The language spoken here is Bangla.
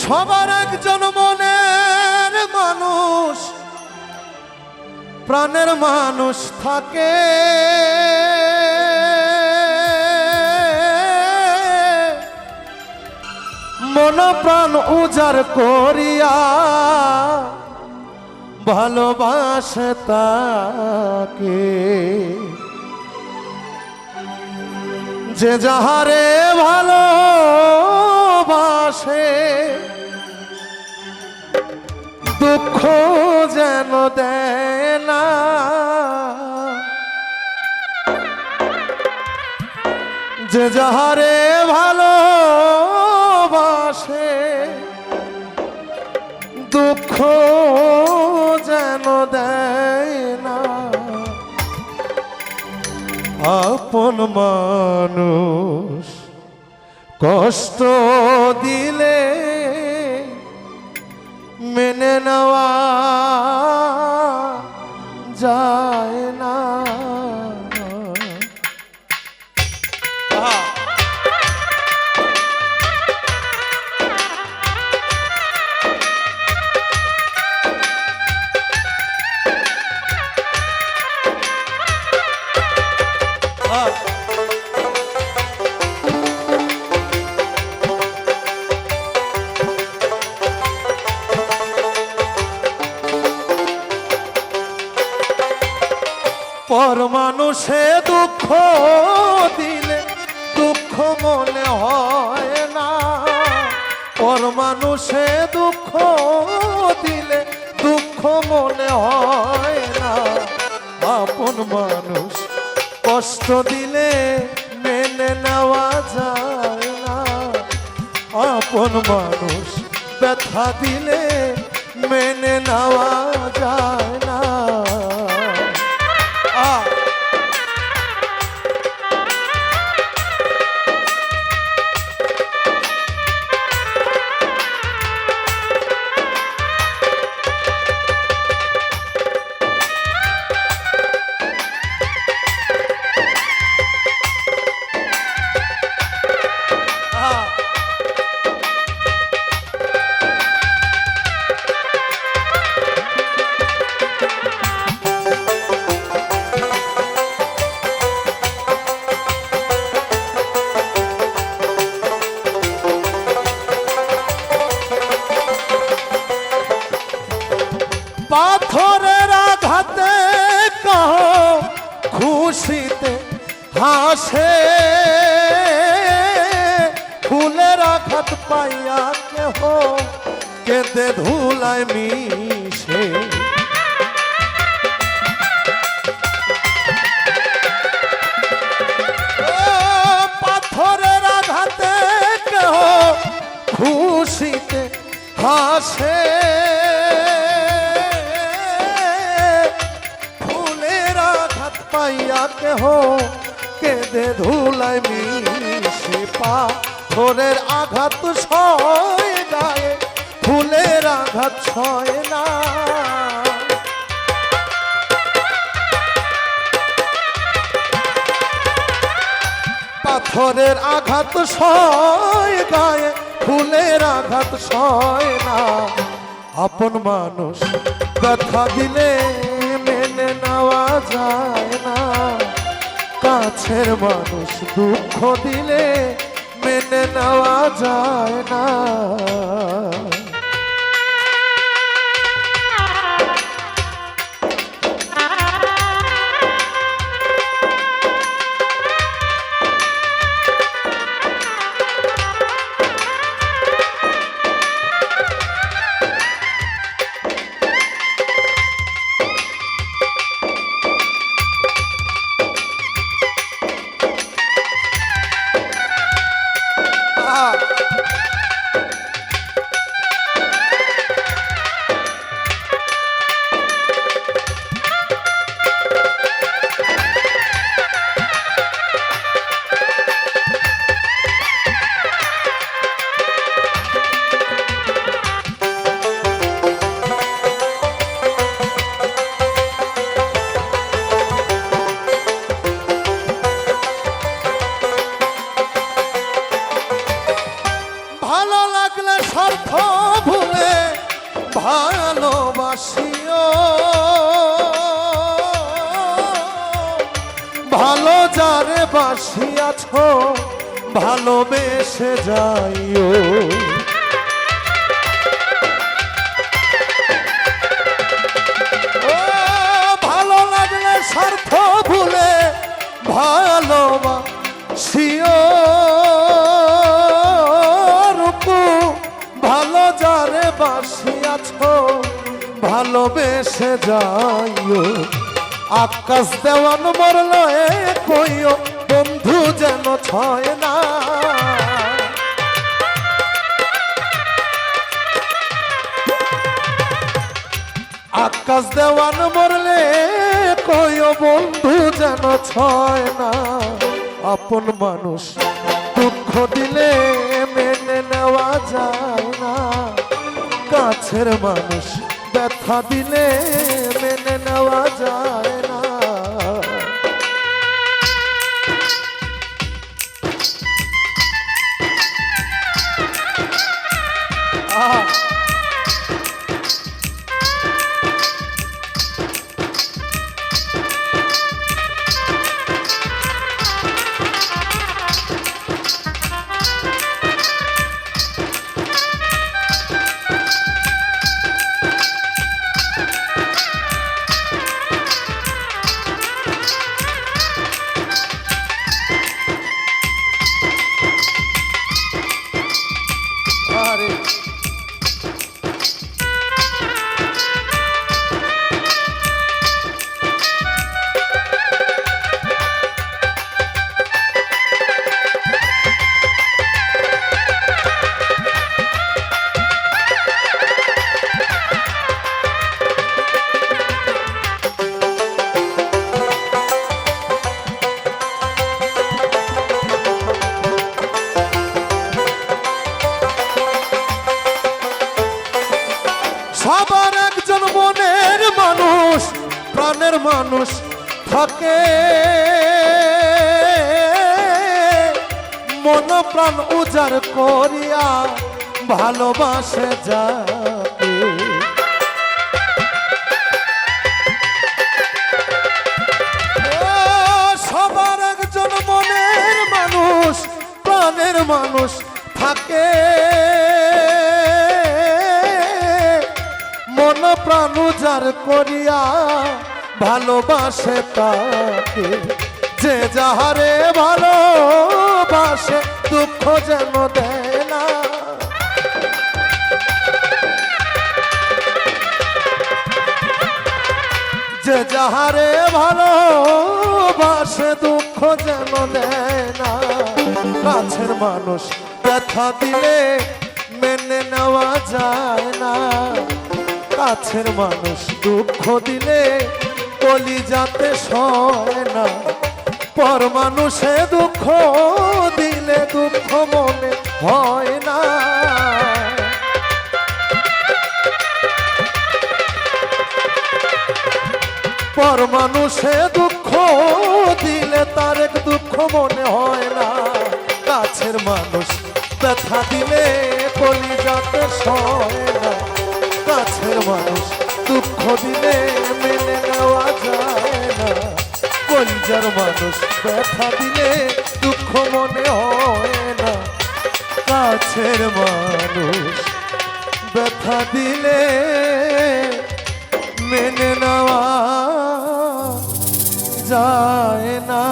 সবার একজন মনের মানুষ, প্রাণের মানুষ থাকে। মন প্রাণ উজাড় করিয়া ভালোবাসে তাকে। যে যাহারে ভালোবাসে দুঃখ যেন দেয় না। যে যাহারে ভালোবাসে দুঃখ যেন দেয় না। আপন মানুষ কষ্ট দিলে মেনে নেওয়া যায় না। পর মানুষে দুঃখ দিলে দুঃখ মনে হয় না। পর মানুষে দুঃখ দিলে দুঃখ মনে হয় না। আপন মানুষ কষ্ট দিলে মেনে নেওয়া যায় না। আপন মানুষ ব্যথা দিলে মেনে নেওয়া যায় না। পাথরের আঘাতে কাহ খুশিতে হাসে। ফুলের আঘাত পাইয়া কেহ কেঁদে ধুলায় মিশে। পাথরের আঘাতে কেহ খুশিতে হাসে। পাইয়া কেহ কেঁদে ধুলায় মিশে। পাথরের আঘাত সয় গায়ে ফুলের আঘাত সয় না। পাথরের আঘাত সয় গায়ে ফুলের আঘাত সয় না। আপন মানুষ ব্যথা দিলে মেনে নেওয়া যায় না। কাছের মানুষ দুঃখ দিলে মেনে নেওয়া যায় না। ভালো লাগলে স্বার্থ ভুলে ভালোবাসিও, ভালো যারে বাসিয়াছ ভালোবেসে যাইও। ও ভালো লাগলে স্বার্থ ভুলে ভালোবাসিও, ভালো যারে বাসিয়াছ ভালোবেসে যাইও। আকাশ দেওয়ান মরল এ কইও বন্ধু যেন ছয় না, আকাশ দেওয়ান মরলে কইও বন্ধু যেন ছয় না। আপন মানুষ দুঃখ দিলে মেনে নেওয়া যায় না, কাছের মানুষ ব্যথা দিলে মেনে নেওয়া যায় না। সবার একজন মনের মানুষ প্রাণের মানুষ থাকে, মন প্রাণ উজাড় করিয়া ভালোবাসে যাকে। সবার একজন মনের মানুষ প্রাণের মানুষ থাকে, মন প্রাণ উজাড় করিয়া ভালোবাসে তাকে। যে যাহারে ভালোবাসে দুঃখ যেন দেয় না, যে যাহারে ভালোবাসে দুঃখ যেন দেয় না। কাছের মানুষ ব্যথা দিলে মেনে নেওয়া যায় না, কাছের মানুষ দুঃখ দিলে কলিজাতে সয় না। পর মানুষে দুঃখ দিলে দুঃখ মনে হয় না, পর মানুষে দুঃখ দিলে তার এক দুঃখ মনে হয় না। কাছের মানুষ ব্যথা দিলে কলিজাতে সয় না, কাছের মানুষ দুঃখ দিলে মেনে নেওয়া যায় না। কলিজার মানুষ ব্যথা দিলে দুঃখ মনে হয় না, কাছের মানুষ ব্যথা দিলে মেনে নেওয়া যায় না।